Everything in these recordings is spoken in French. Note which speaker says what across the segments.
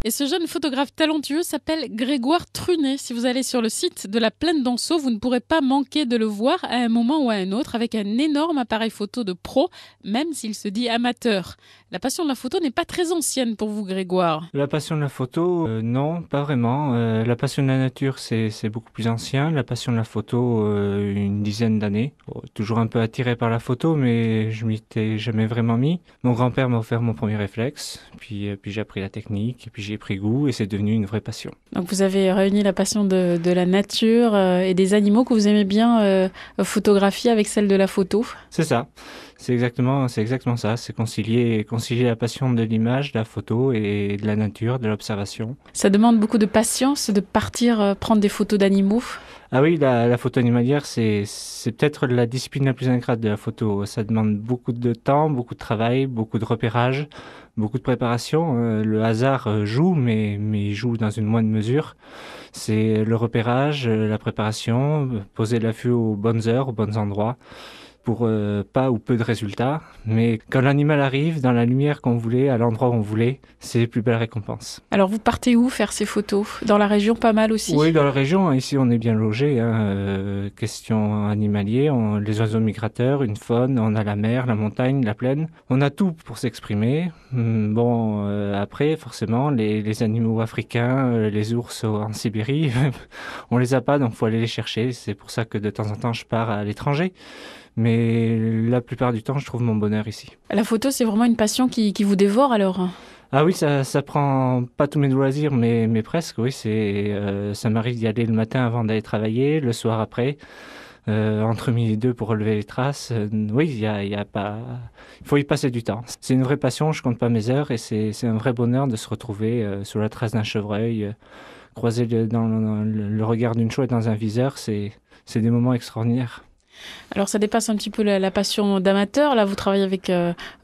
Speaker 1: Et ce jeune photographe talentueux s'appelle Grégoire Trunet. Si vous allez sur le site de la Plaine d'Anceau, vous ne pourrez pas manquer de le voir à un moment ou à un autre avec un énorme appareil photo de pro, même s'il se dit amateur. La passion de la photo n'est pas très ancienne pour vous, Grégoire.
Speaker 2: La passion de la photo, non, pas vraiment. La passion de la nature, c'est beaucoup plus ancien. La passion de la photo, une dizaine d'années. Bon, toujours un peu attiré par la photo, mais je m'y étais jamais vraiment mis. Mon grand-père m'a offert mon premier réflexe, puis j'ai appris la technique, et puis j'ai pris goût, et c'est devenu une vraie passion.
Speaker 1: Donc vous avez réuni la passion de la nature et des animaux que vous aimez bien photographier avec celle de la photo.
Speaker 2: C'est ça. C'est exactement ça. C'est concilier la passion de l'image, de la photo et de la nature, de l'observation.
Speaker 1: Ça demande beaucoup de patience de partir prendre des photos d'animaux.
Speaker 2: Ah oui, la photo animalière, c'est peut-être la discipline la plus ingrate de la photo. Ça demande beaucoup de temps, beaucoup de travail, beaucoup de repérage, beaucoup de préparation. Le hasard joue, mais il joue dans une moindre mesure. C'est le repérage, la préparation, poser l'affût aux bonnes heures, aux bons endroits, pour pas ou peu de résultats. Mais quand l'animal arrive, dans la lumière qu'on voulait, à l'endroit où on voulait, c'est les plus belles récompenses.
Speaker 1: Alors vous partez où faire ces photos? Dans la région, pas mal aussi?
Speaker 2: Oui, dans la région, ici on est bien logé. Question animalier, les oiseaux migrateurs, une faune, on a la mer, la montagne, la plaine. On a tout pour s'exprimer. Après, forcément, les animaux africains, les ours en Sibérie, on les a pas, donc faut aller les chercher. C'est pour ça que de temps en temps je pars à l'étranger. Mais la plupart du temps, je trouve mon bonheur ici.
Speaker 1: La photo, c'est vraiment une passion qui vous dévore alors?
Speaker 2: Ah oui, ça prend pas tous mes loisirs, mais presque, oui. Ça m'arrive d'y aller le matin avant d'aller travailler, le soir après, entre midi et deux pour relever les traces. Oui, il y a pas, il faut y passer du temps. C'est une vraie passion, je compte pas mes heures et c'est un vrai bonheur de se retrouver sur la trace d'un chevreuil, croiser dans le regard d'une chouette dans un viseur, c'est des moments extraordinaires.
Speaker 1: Alors ça dépasse un petit peu la passion d'amateur. Là, vous travaillez avec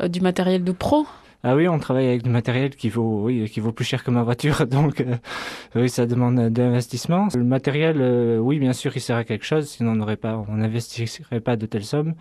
Speaker 1: du matériel de pro.
Speaker 2: Ah oui, on travaille avec du matériel qui vaut plus cher que ma voiture, donc oui, ça demande de l'investissement. Le matériel, oui, bien sûr, il sert à quelque chose, sinon on n'investirait pas de telles sommes.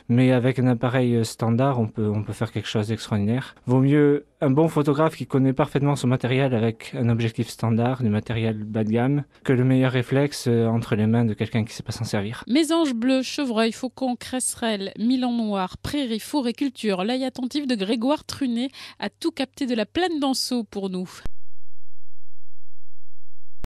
Speaker 2: Mais avec un appareil standard, on peut faire quelque chose d'extraordinaire. Vaut mieux un bon photographe qui connaît parfaitement son matériel avec un objectif standard, du matériel bas de gamme, que le meilleur réflexe entre les mains de quelqu'un qui sait pas s'en servir.
Speaker 1: Mésanges bleus, chevreuil, faucon, cresserelle, milan noir, prairie, forêt, culture. L'œil attentif de Grégoire Trunet a tout capté de la Plaine d'Anceau pour nous.